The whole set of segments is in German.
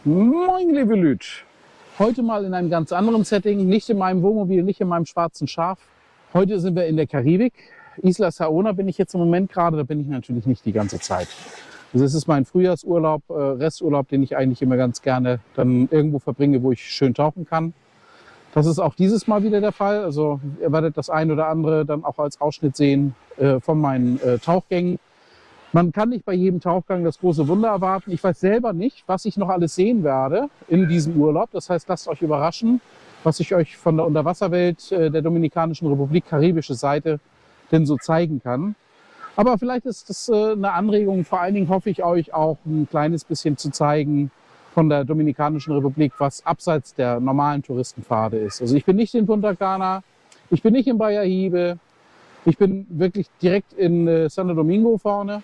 Moin liebe Leute, heute mal in einem ganz anderen Setting, nicht in meinem Wohnmobil, nicht in meinem schwarzen Schaf. Heute sind wir in der Karibik. Isla Saona bin ich jetzt im Moment gerade, da bin ich natürlich nicht die ganze Zeit. Also es ist mein Frühjahrsurlaub, Resturlaub, den ich eigentlich immer ganz gerne dann irgendwo verbringe, wo ich schön tauchen kann. Das ist auch dieses Mal wieder der Fall. Also ihr werdet das ein oder andere dann auch als Ausschnitt sehen von meinen Tauchgängen. Man kann nicht bei jedem Tauchgang das große Wunder erwarten. Ich weiß selber nicht, was ich noch alles sehen werde in diesem Urlaub. Das heißt, lasst euch überraschen, was ich euch von der Unterwasserwelt der Dominikanischen Republik, karibische Seite, denn so zeigen kann. Aber vielleicht ist das eine Anregung. Vor allen Dingen hoffe ich euch auch ein kleines bisschen zu zeigen von der Dominikanischen Republik, was abseits der normalen Touristenpfade ist. Also ich bin nicht in Punta Cana, ich bin nicht in Bayahibe. Ich bin wirklich direkt in Santo Domingo vorne.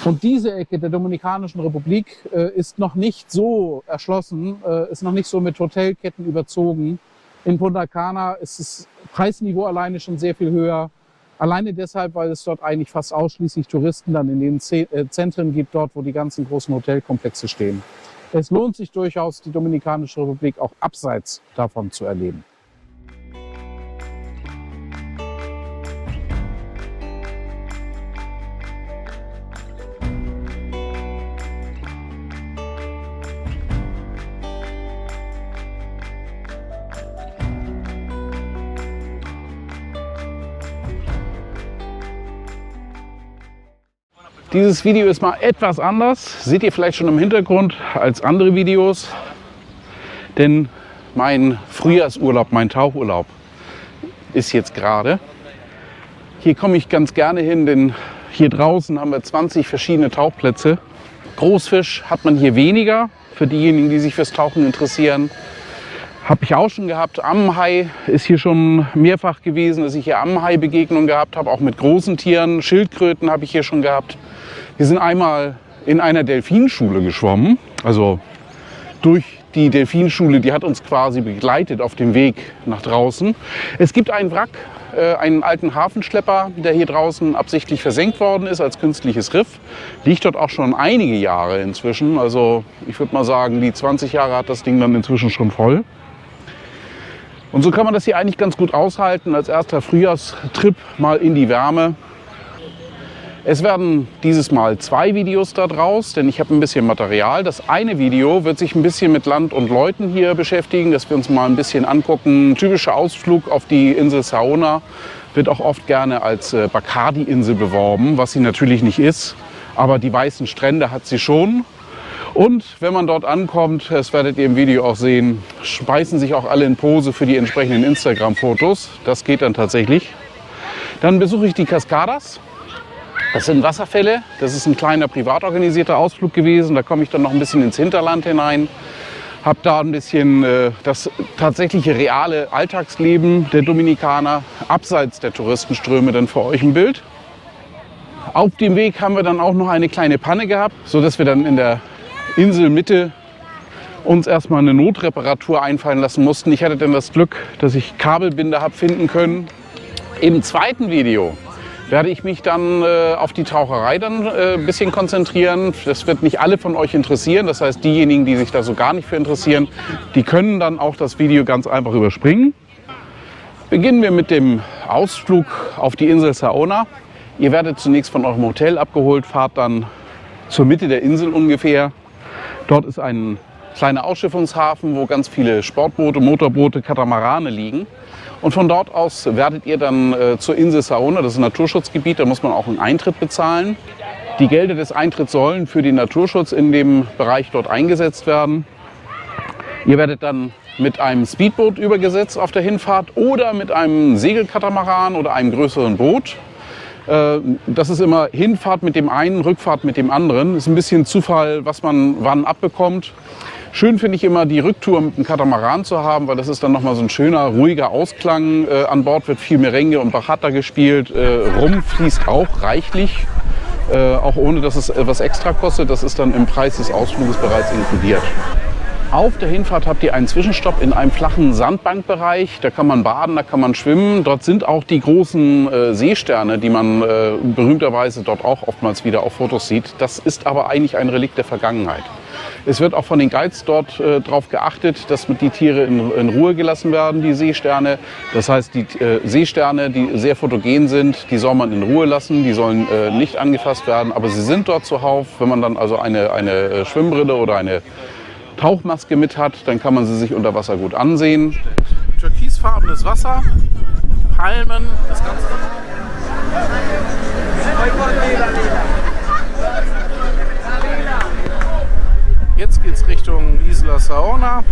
Und diese Ecke der Dominikanischen Republik ist noch nicht so erschlossen, ist noch nicht so mit Hotelketten überzogen. In Punta Cana ist das Preisniveau alleine schon sehr viel höher. Alleine deshalb, weil es dort eigentlich fast ausschließlich Touristen dann in den Zentren gibt, dort wo die ganzen großen Hotelkomplexe stehen. Es lohnt sich durchaus, die Dominikanische Republik auch abseits davon zu erleben. Dieses Video ist mal etwas anders, seht ihr vielleicht schon im Hintergrund, als andere Videos. Denn mein Frühjahrsurlaub, mein Tauchurlaub ist jetzt gerade. Hier komme ich ganz gerne hin, denn hier draußen haben wir 20 verschiedene Tauchplätze. Großfisch hat man hier weniger, für diejenigen, die sich fürs Tauchen interessieren. Habe ich auch schon gehabt. Ammenhai ist hier schon mehrfach gewesen, dass ich hier Ammenhai-Begegnungen gehabt habe, auch mit großen Tieren. Schildkröten habe ich hier schon gehabt. Wir sind einmal in einer Delfinschule geschwommen, also durch die Delfinschule, die hat uns quasi begleitet auf dem Weg nach draußen. Es gibt einen Wrack, einen alten Hafenschlepper, der hier draußen absichtlich versenkt worden ist als künstliches Riff. Liegt dort auch schon einige Jahre inzwischen, also ich würde mal sagen, die 20 Jahre hat das Ding dann inzwischen schon voll. Und so kann man das hier eigentlich ganz gut aushalten, als erster Frühjahrstrip mal in die Wärme. Es werden dieses Mal 2 Videos da draus, denn ich habe ein bisschen Material. Das eine Video wird sich ein bisschen mit Land und Leuten hier beschäftigen, dass wir uns mal ein bisschen angucken. Ein typischer Ausflug auf die Insel Saona wird auch oft gerne als Bacardi-Insel beworben, was sie natürlich nicht ist. Aber die weißen Strände hat sie schon. Und wenn man dort ankommt, das werdet ihr im Video auch sehen, speisen sich auch alle in Pose für die entsprechenden Instagram-Fotos. Das geht dann tatsächlich. Dann besuche ich die Cascadas. Das sind Wasserfälle. Das ist ein kleiner privat organisierter Ausflug gewesen. Da komme ich dann noch ein bisschen ins Hinterland hinein. Habe da ein bisschen das tatsächliche reale Alltagsleben der Dominikaner abseits der Touristenströme dann für euch im Bild. Auf dem Weg haben wir dann auch noch eine kleine Panne gehabt, sodass wir dann in der Inselmitte uns erstmal eine Notreparatur einfallen lassen mussten. Ich hatte dann das Glück, dass ich Kabelbinder habe finden können. Im zweiten Video werde ich mich dann auf die Taucherei dann ein bisschen konzentrieren. Das wird nicht alle von euch interessieren. Das heißt, diejenigen, die sich da so gar nicht für interessieren, die können dann auch das Video ganz einfach überspringen. Beginnen wir mit dem Ausflug auf die Insel Saona. Ihr werdet zunächst von eurem Hotel abgeholt, fahrt dann zur Mitte der Insel ungefähr. Dort ist ein kleiner Ausschiffungshafen, wo ganz viele Sportboote, Motorboote, Katamarane liegen. Und von dort aus werdet ihr dann zur Insel Saona, das ist ein Naturschutzgebiet, da muss man auch einen Eintritt bezahlen. Die Gelder des Eintritts sollen für den Naturschutz in dem Bereich dort eingesetzt werden. Ihr werdet dann mit einem Speedboot übergesetzt auf der Hinfahrt oder mit einem Segelkatamaran oder einem größeren Boot. Das ist immer Hinfahrt mit dem einen, Rückfahrt mit dem anderen. Das ist ein bisschen Zufall, was man wann abbekommt. Schön finde ich immer, die Rücktour mit dem Katamaran zu haben, weil das ist dann nochmal so ein schöner, ruhiger Ausklang. An Bord wird viel Merengue und Bachata gespielt. Rum fließt auch reichlich, auch ohne dass es etwas extra kostet. Das ist dann im Preis des Ausfluges bereits inkludiert. Auf der Hinfahrt habt ihr einen Zwischenstopp in einem flachen Sandbankbereich. Da kann man baden, da kann man schwimmen. Dort sind auch die großen Seesterne, die man berühmterweise dort auch oftmals wieder auf Fotos sieht. Das ist aber eigentlich ein Relikt der Vergangenheit. Es wird auch von den Guides dort darauf geachtet, dass die Tiere in Ruhe gelassen werden, die Seesterne. Das heißt, die Seesterne, die sehr fotogen sind, die soll man in Ruhe lassen, die sollen nicht angefasst werden. Aber sie sind dort zuhauf. Wenn man dann also eine Schwimmbrille oder eine Tauchmaske mit hat, dann kann man sie sich unter Wasser gut ansehen. Türkisfarbenes Wasser, Palmen, das Ganze. Jetzt geht es Richtung Isla Saona.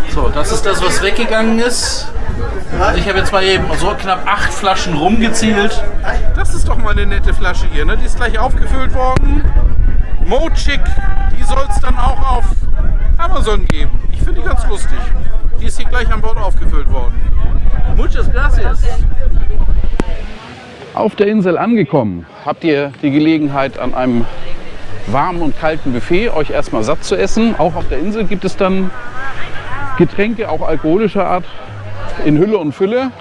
So, das ist das, was weggegangen ist. Ich habe jetzt mal eben so knapp 8 Flaschen rumgezählt. Das ist doch mal eine nette Flasche hier, ne? Die ist gleich aufgefüllt worden. Mochik, die soll es dann auch auf Amazon geben. Ich finde die ganz lustig. Die ist hier gleich an Bord aufgefüllt worden. Muchas gracias. Auf der Insel angekommen, habt ihr die Gelegenheit, an einem warmen und kalten Buffet euch erstmal satt zu essen. Auch auf der Insel gibt es dann Getränke, auch alkoholischer Art, in Hülle und Fülle.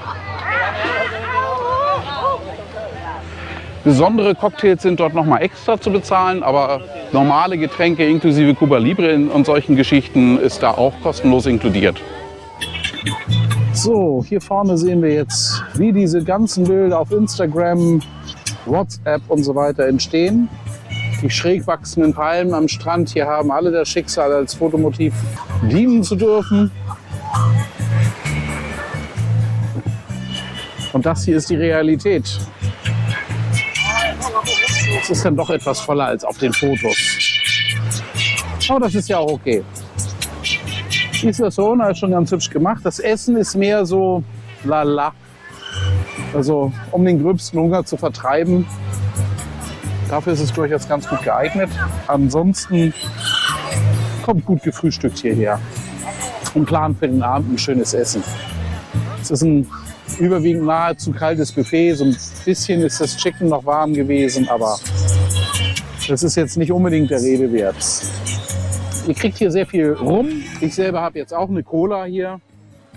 Besondere Cocktails sind dort nochmal extra zu bezahlen, aber normale Getränke inklusive Cuba Libre und solchen Geschichten ist da auch kostenlos inkludiert. So, hier vorne sehen wir jetzt, wie diese ganzen Bilder auf Instagram, WhatsApp und so weiter entstehen. Die schräg wachsenden Palmen am Strand hier haben alle das Schicksal, als Fotomotiv dienen zu dürfen. Und das hier ist die Realität. Es ist dann doch etwas voller als auf den Fotos. Aber das ist ja auch okay. Isla Saona ist schon ganz hübsch gemacht. Das Essen ist mehr so lala. Also um den gröbsten Hunger zu vertreiben. Dafür ist es durchaus ganz gut geeignet. Ansonsten kommt gut gefrühstückt hierher. Und planen für den Abend ein schönes Essen. Es ist ein überwiegend nahezu kaltes Buffet. So ein bisschen ist das Chicken noch warm gewesen, aber das ist jetzt nicht unbedingt der Rede wert. Ihr kriegt hier sehr viel Rum. Ich selber habe jetzt auch eine Cola hier.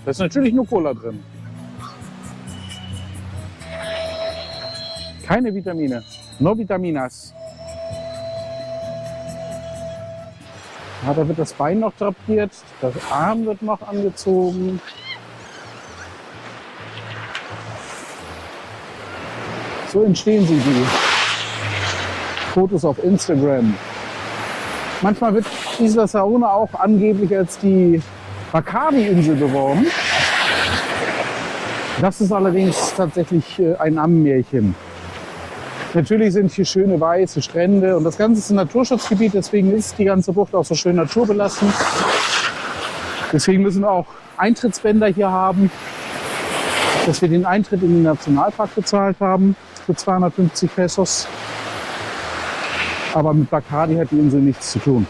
Da ist natürlich nur Cola drin. Keine Vitamine. No Vitaminas. Ja, da wird das Bein noch drapiert. Der Arm wird noch angezogen. So entstehen sie, die Fotos auf Instagram. Manchmal wird Isla Saona auch angeblich als die Bacardi-Insel beworben. Das ist allerdings tatsächlich ein Ammenmärchen. Natürlich sind hier schöne weiße Strände und das Ganze ist ein Naturschutzgebiet, deswegen ist die ganze Bucht auch so schön naturbelassen. Deswegen müssen wir auch Eintrittsbänder hier haben, dass wir den Eintritt in den Nationalpark bezahlt haben für 250 Pesos. Aber mit Bacardi hat die Insel nichts zu tun.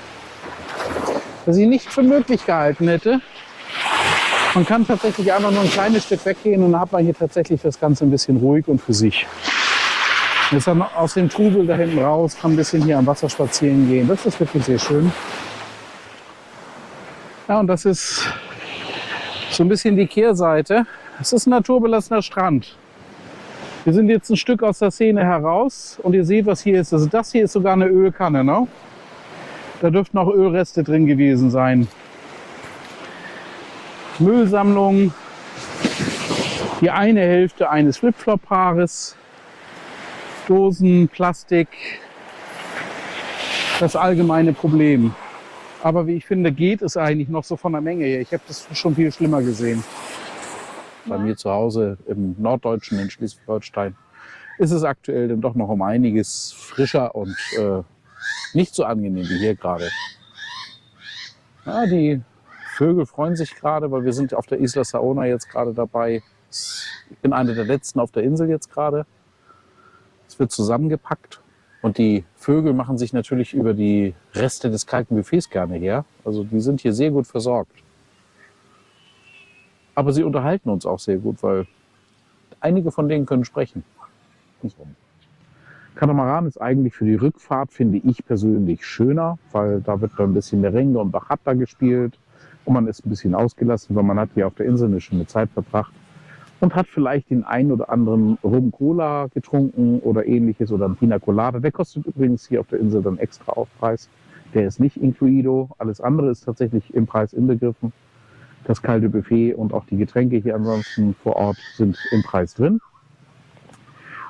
Was ich nicht für möglich gehalten hätte, man kann tatsächlich einfach nur ein kleines Stück weggehen und dann hat man hier tatsächlich das Ganze ein bisschen ruhig und für sich. Jetzt dann aus dem Trubel da hinten raus, kann ein bisschen hier am Wasser spazieren gehen. Das ist wirklich sehr schön. Ja, und das ist so ein bisschen die Kehrseite. Es ist ein naturbelassener Strand. Wir sind jetzt ein Stück aus der Szene heraus und ihr seht, was hier ist. Also das hier ist sogar eine Ölkanne, ne? Da dürften auch Ölreste drin gewesen sein. Müllsammlung. Die eine Hälfte eines Flipflop-Paares. Dosen, Plastik. Das allgemeine Problem. Aber wie ich finde, geht es eigentlich noch so von der Menge her. Ich habe das schon viel schlimmer gesehen. Bei mir zu Hause im Norddeutschen, in Schleswig-Holstein, ist es aktuell dann doch noch um einiges frischer und nicht so angenehm wie hier gerade. Ja, die Vögel freuen sich gerade, weil wir sind auf der Isla Saona jetzt gerade dabei. Ich bin einer der letzten auf der Insel jetzt gerade. Es wird zusammengepackt und die Vögel machen sich natürlich über die Reste des kalten Buffets gerne her. Also die sind hier sehr gut versorgt. Aber sie unterhalten uns auch sehr gut, weil einige von denen können sprechen. Katamaran ist eigentlich für die Rückfahrt, finde ich persönlich, schöner, weil da wird dann ein bisschen Merengue und Bachata gespielt und man ist ein bisschen ausgelassen, weil man hat hier auf der Insel eine schöne Zeit verbracht. und hat vielleicht den einen oder anderen Rum-Cola getrunken oder ähnliches oder ein Pina Colada. Der kostet übrigens hier auf der Insel dann extra Aufpreis. Der ist nicht incluido, alles andere ist tatsächlich im Preis inbegriffen. Das kalte Buffet und auch die Getränke hier ansonsten vor Ort sind im Preis drin.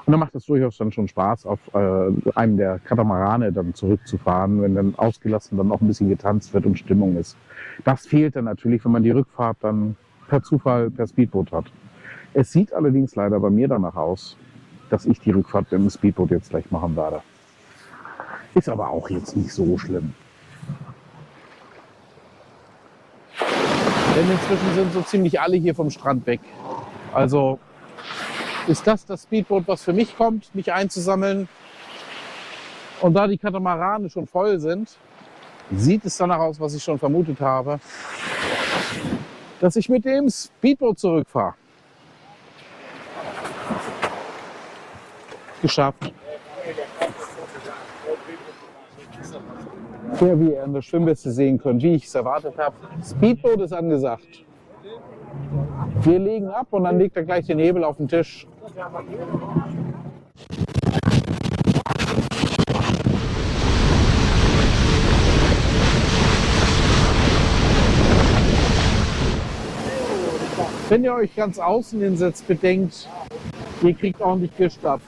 Und dann macht es durchaus dann schon Spaß, auf einem der Katamarane dann zurückzufahren, wenn dann ausgelassen dann auch ein bisschen getanzt wird und Stimmung ist. Das fehlt dann natürlich, wenn man die Rückfahrt dann per Zufall per Speedboot hat. Es sieht allerdings leider bei mir danach aus, dass ich die Rückfahrt mit dem Speedboot jetzt gleich machen werde. Ist aber auch jetzt nicht so schlimm. Denn inzwischen sind so ziemlich alle hier vom Strand weg. Also ist das Speedboot, was für mich kommt, mich einzusammeln. Und da die Katamarane schon voll sind, sieht es danach aus, was ich schon vermutet habe, dass ich mit dem Speedboot zurückfahre. Geschafft. Ja, wie ihr an der Schwimmweste sehen könnt, wie ich es erwartet habe. Speedboot ist angesagt. Wir legen ab und dann legt er gleich den Hebel auf den Tisch. Wenn ihr euch ganz außen hinsetzt, bedenkt, ihr kriegt ordentlich Gischt ab.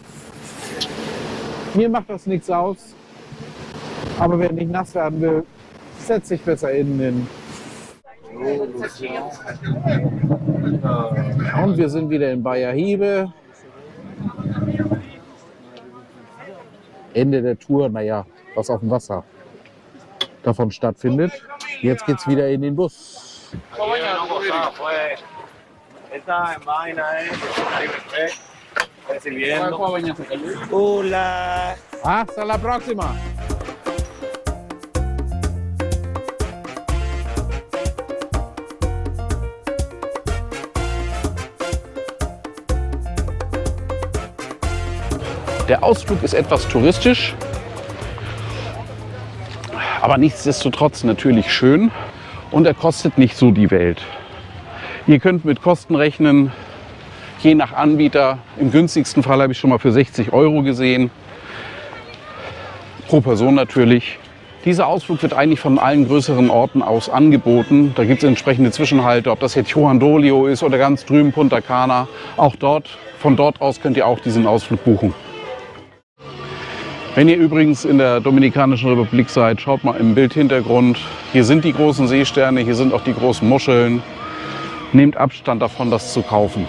Mir macht das nichts aus. Aber wer nicht nass werden will, setzt sich besser innen hin. Und wir sind wieder in Bayerhiebe. Ende der Tour, naja, was auf dem Wasser davon stattfindet. Jetzt geht's wieder in den Bus. Hola. Hasta la próxima. Der Ausflug ist etwas touristisch, aber nichtsdestotrotz natürlich schön und er kostet nicht so die Welt. Ihr könnt mit Kosten rechnen, je nach Anbieter. Im günstigsten Fall habe ich schon mal für 60 € gesehen, pro Person natürlich. Dieser Ausflug wird eigentlich von allen größeren Orten aus angeboten. Da gibt es entsprechende Zwischenhalte, ob das jetzt Johan Dolio ist oder ganz drüben Punta Cana. Auch dort, von dort aus könnt ihr auch diesen Ausflug buchen. Wenn ihr übrigens in der Dominikanischen Republik seid, schaut mal im Bildhintergrund. Hier sind die großen Seesterne, hier sind auch die großen Muscheln. Nehmt Abstand davon, das zu kaufen.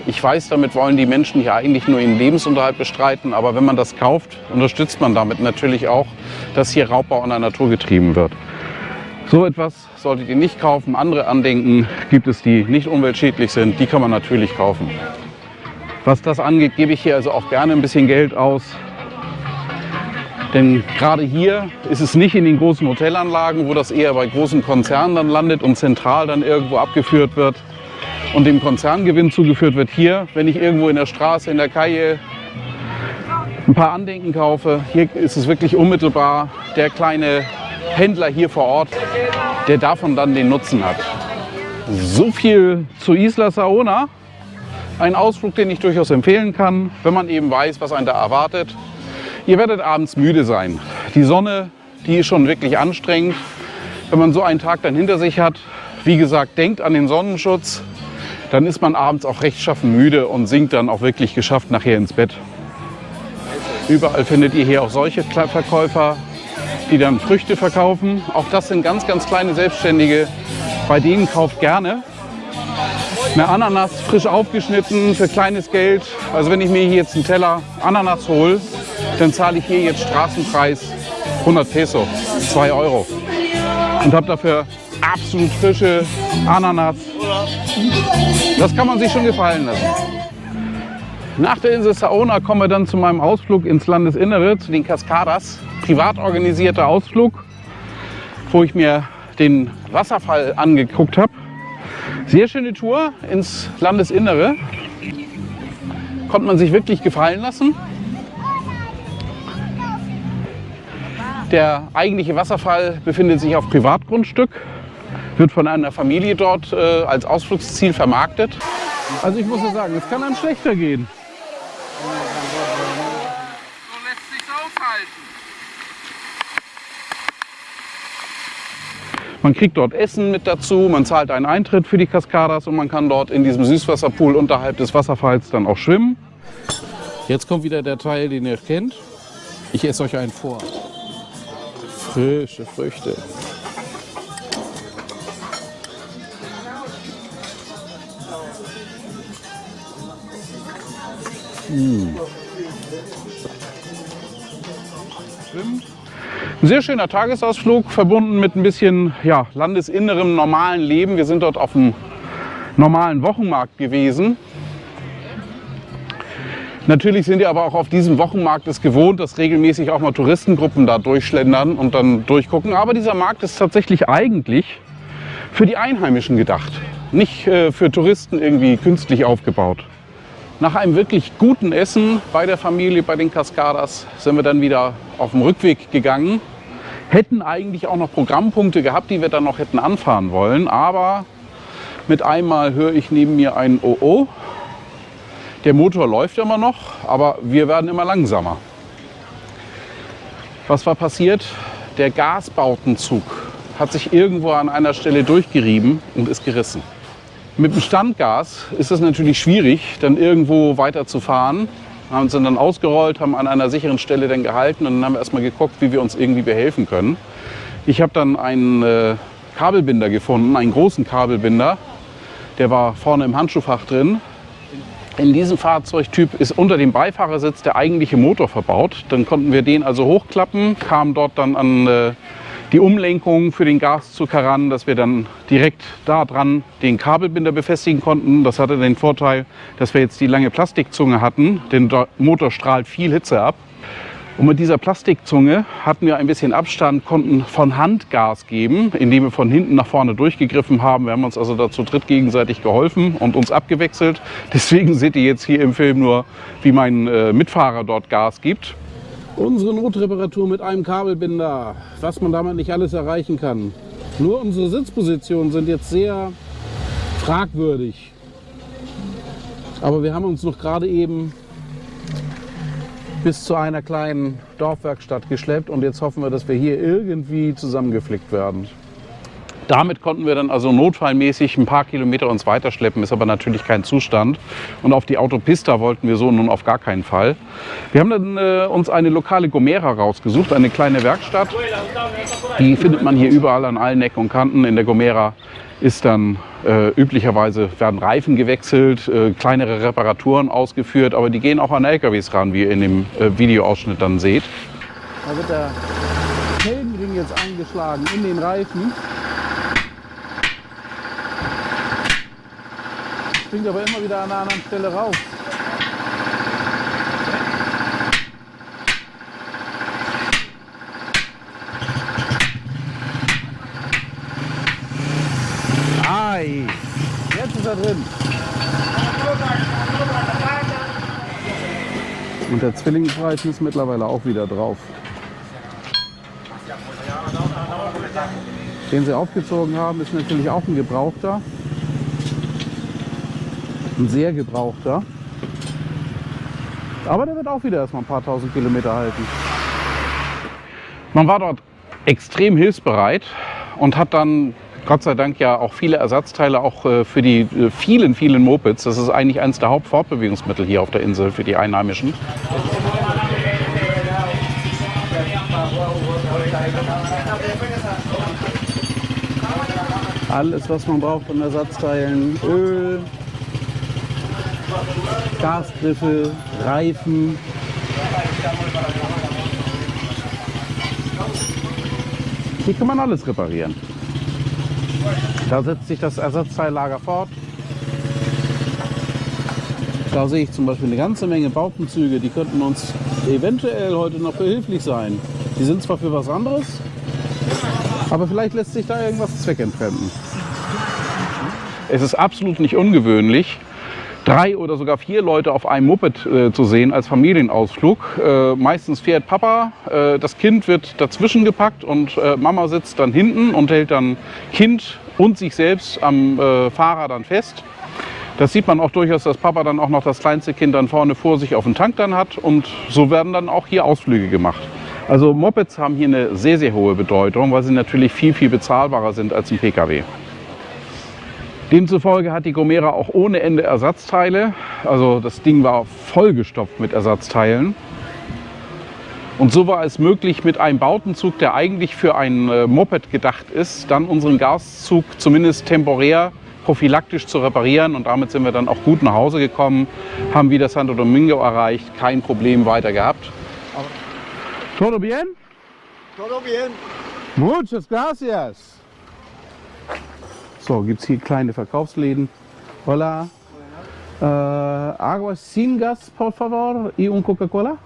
Ich weiß, damit wollen die Menschen hier eigentlich nur ihren Lebensunterhalt bestreiten, aber wenn man das kauft, unterstützt man damit natürlich auch, dass hier Raubbau an der Natur getrieben wird. So etwas solltet ihr nicht kaufen. Andere Andenken gibt es, die nicht umweltschädlich sind, die kann man natürlich kaufen. Was das angeht, gebe ich hier also auch gerne ein bisschen Geld aus. Denn gerade hier ist es nicht in den großen Hotelanlagen, wo das eher bei großen Konzernen dann landet und zentral dann irgendwo abgeführt wird und dem Konzerngewinn zugeführt wird. Hier, wenn ich irgendwo in der Straße, in der Kaie ein paar Andenken kaufe, hier ist es wirklich unmittelbar der kleine Händler hier vor Ort, der davon dann den Nutzen hat. So viel zu Isla Saona. Ein Ausflug, den ich durchaus empfehlen kann, wenn man eben weiß, was einen da erwartet. Ihr werdet abends müde sein. Die Sonne, die ist schon wirklich anstrengend. Wenn man so einen Tag dann hinter sich hat, wie gesagt, denkt an den Sonnenschutz, dann ist man abends auch rechtschaffen müde und sinkt dann auch wirklich geschafft nachher ins Bett. Überall findet ihr hier auch solche Verkäufer, die dann Früchte verkaufen. Auch das sind ganz, ganz kleine Selbstständige. Bei denen kauft gerne eine Ananas frisch aufgeschnitten für kleines Geld. Also wenn ich mir hier jetzt einen Teller Ananas hole, dann zahle ich hier jetzt Straßenpreis 100 Peso, 2 €. Und habe dafür absolut frische Ananas. Das kann man sich schon gefallen lassen. Nach der Insel Saona kommen wir dann zu meinem Ausflug ins Landesinnere, zu den Cascadas. Privat organisierter Ausflug, wo ich mir den Wasserfall angeguckt habe. Sehr schöne Tour ins Landesinnere. Konnte man sich wirklich gefallen lassen. Der eigentliche Wasserfall befindet sich auf Privatgrundstück, wird von einer Familie dort als Ausflugsziel vermarktet. Also ich muss ja sagen, es kann einem schlechter gehen. So lässt sich's aushalten. Man kriegt dort Essen mit dazu, man zahlt einen Eintritt für die Cascadas und man kann dort in diesem Süßwasserpool unterhalb des Wasserfalls dann auch schwimmen. Jetzt kommt wieder der Teil, den ihr kennt. Ich esse euch einen vor. Frische Früchte. Schwimmen. Ein sehr schöner Tagesausflug, verbunden mit ein bisschen landesinnerem normalen Leben. Wir sind dort auf dem normalen Wochenmarkt gewesen. Natürlich sind wir aber auch auf diesem Wochenmarkt es gewohnt, dass regelmäßig auch mal Touristengruppen da durchschlendern und dann durchgucken. Aber dieser Markt ist tatsächlich eigentlich für die Einheimischen gedacht, nicht für Touristen irgendwie künstlich aufgebaut. Nach einem wirklich guten Essen bei der Familie, bei den Cascadas, sind wir dann wieder auf dem Rückweg gegangen. Hätten eigentlich auch noch Programmpunkte gehabt, die wir dann noch hätten anfahren wollen. Aber mit einmal höre ich neben mir ein Oh-Oh. Der Motor läuft immer noch, aber wir werden immer langsamer. Was war passiert? Der Gasbautenzug hat sich irgendwo an einer Stelle durchgerieben und ist gerissen. Mit dem Standgas ist es natürlich schwierig, dann irgendwo weiter zu fahren. Wir sind dann ausgerollt, haben an einer sicheren Stelle dann gehalten und dann haben wir erstmal geguckt, wie wir uns irgendwie behelfen können. Ich habe dann einen Kabelbinder gefunden, einen großen Kabelbinder. Der war vorne im Handschuhfach drin. In diesem Fahrzeugtyp ist unter dem Beifahrersitz der eigentliche Motor verbaut. Dann konnten wir den also hochklappen, kamen dort dann an die Umlenkung für den Gaszug heran, dass wir dann direkt da dran den Kabelbinder befestigen konnten. Das hatte den Vorteil, dass wir jetzt die lange Plastikzunge hatten. Der Motor strahlt viel Hitze ab. Und mit dieser Plastikzunge hatten wir ein bisschen Abstand, konnten von Hand Gas geben, indem wir von hinten nach vorne durchgegriffen haben. Wir haben uns also dazu dritt gegenseitig geholfen und uns abgewechselt. Deswegen seht ihr jetzt hier im Film nur, wie mein Mitfahrer dort Gas gibt. Unsere Notreparatur mit einem Kabelbinder, was man damit nicht alles erreichen kann. Nur unsere Sitzpositionen sind jetzt sehr fragwürdig. Aber wir haben uns noch gerade eben bis zu einer kleinen Dorfwerkstatt geschleppt und jetzt hoffen wir, dass wir hier irgendwie zusammengeflickt werden. Damit konnten wir dann also notfallmäßig ein paar Kilometer uns weiterschleppen, ist aber natürlich kein Zustand. Und auf die Autopista wollten wir so nun auf gar keinen Fall. Wir haben dann uns eine lokale Gomera rausgesucht, eine kleine Werkstatt. Die findet man hier überall an allen Ecken und Kanten. In der Gomera ist dann üblicherweise werden Reifen gewechselt, kleinere Reparaturen ausgeführt, aber die gehen auch an LKWs ran, wie ihr in dem Videoausschnitt dann seht. Da wird der Felgenring jetzt eingeschlagen in den Reifen. Springt aber immer wieder an einer anderen Stelle raus. Ei, jetzt ist er drin. Und der Zwillingsreifen ist mittlerweile auch wieder drauf. Den sie aufgezogen haben, ist natürlich auch ein gebrauchter. Ein sehr gebrauchter. Aber der wird auch wieder erstmal ein paar tausend Kilometer halten. Man war dort extrem hilfsbereit und hat dann Gott sei Dank ja auch viele Ersatzteile auch für die vielen Mopeds. Das ist eigentlich eines der Hauptfortbewegungsmittel hier auf der Insel für die Einheimischen. Alles, was man braucht an Ersatzteilen, Öl, Gasgriffe, Reifen. Hier kann man alles reparieren. Da setzt sich das Ersatzteillager fort. Da sehe ich zum Beispiel eine ganze Menge Bautenzüge, die könnten uns eventuell heute noch behilflich sein. Die sind zwar für was anderes, aber vielleicht lässt sich da irgendwas zweckentfremden. Es ist absolut nicht ungewöhnlich, 3 oder sogar 4 Leute auf einem Moped zu sehen als Familienausflug. Meistens fährt Papa, das Kind wird dazwischen gepackt und Mama sitzt dann hinten und hält dann Kind und sich selbst am Fahrer dann fest. Das sieht man auch durchaus, dass Papa dann auch noch das kleinste Kind dann vorne vor sich auf dem Tank dann hat. Und so werden dann auch hier Ausflüge gemacht. Also Mopeds haben hier eine sehr, sehr hohe Bedeutung, weil sie natürlich viel, viel bezahlbarer sind als ein Pkw. Demzufolge hat die Gomera auch ohne Ende Ersatzteile. Also das Ding war vollgestopft mit Ersatzteilen. Und so war es möglich, mit einem Bautenzug, der eigentlich für ein Moped gedacht ist, dann unseren Gaszug zumindest temporär prophylaktisch zu reparieren. Und damit sind wir dann auch gut nach Hause gekommen, haben wieder Santo Domingo erreicht, kein Problem weiter gehabt. Todo bien? Todo bien. Muchas gracias. So, gibt es hier kleine Verkaufsläden. Hola. Agua sin gas, por favor, y un Coca-Cola.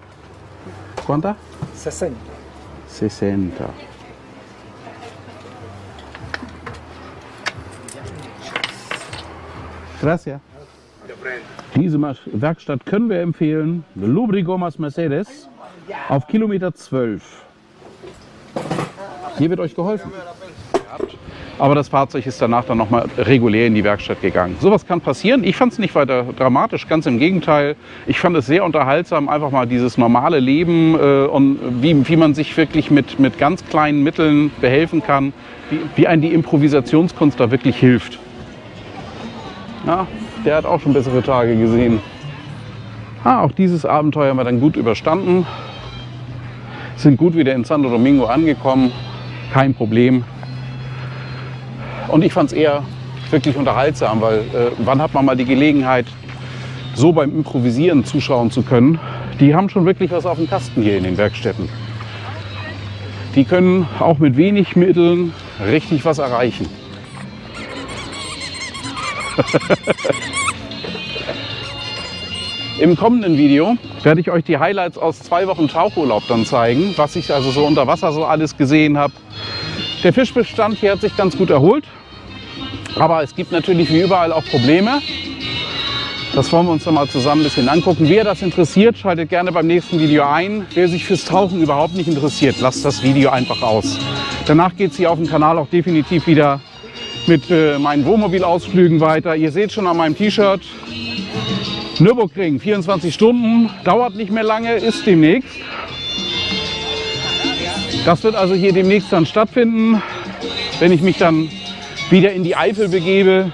¿Cuánta? 60. 60. Gracias. Diese Werkstatt können wir empfehlen. Lubrigomas Mercedes auf Kilometer 12. Hier wird euch geholfen. Aber das Fahrzeug ist danach dann nochmal regulär in die Werkstatt gegangen. Sowas kann passieren. Ich fand es nicht weiter dramatisch, ganz im Gegenteil. Ich fand es sehr unterhaltsam, einfach mal dieses normale Leben und wie man sich wirklich mit ganz kleinen Mitteln behelfen kann, wie einem die Improvisationskunst da wirklich hilft. Ja, der hat auch schon bessere Tage gesehen. Auch dieses Abenteuer haben wir dann gut überstanden. Sind gut wieder in Santo Domingo angekommen. Kein Problem. Und ich fand es eher wirklich unterhaltsam, weil wann hat man mal die Gelegenheit, so beim Improvisieren zuschauen zu können. Die haben schon wirklich was auf dem Kasten hier in den Werkstätten. Die können auch mit wenig Mitteln richtig was erreichen. Im kommenden Video werde ich euch die Highlights aus 2 Wochen Tauchurlaub dann zeigen, was ich also so unter Wasser so alles gesehen habe. Der Fischbestand hier hat sich ganz gut erholt, aber es gibt natürlich wie überall auch Probleme. Das wollen wir uns dann mal zusammen ein bisschen angucken. Wer das interessiert, schaltet gerne beim nächsten Video ein. Wer sich fürs Tauchen überhaupt nicht interessiert, lasst das Video einfach aus. Danach geht es hier auf dem Kanal auch definitiv wieder mit meinen Wohnmobilausflügen weiter. Ihr seht schon an meinem T-Shirt, Nürburgring, 24 Stunden, dauert nicht mehr lange, ist demnächst. Das wird also hier demnächst dann stattfinden, wenn ich mich dann wieder in die Eifel begebe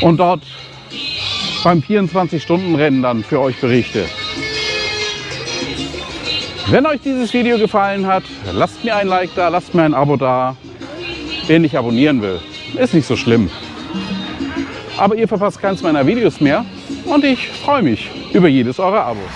und dort beim 24-Stunden-Rennen dann für euch berichte. Wenn euch dieses Video gefallen hat, lasst mir ein Like da, lasst mir ein Abo da. Wer nicht abonnieren will, ist nicht so schlimm. Aber ihr verpasst keins meiner Videos mehr und ich freue mich über jedes eurer Abos.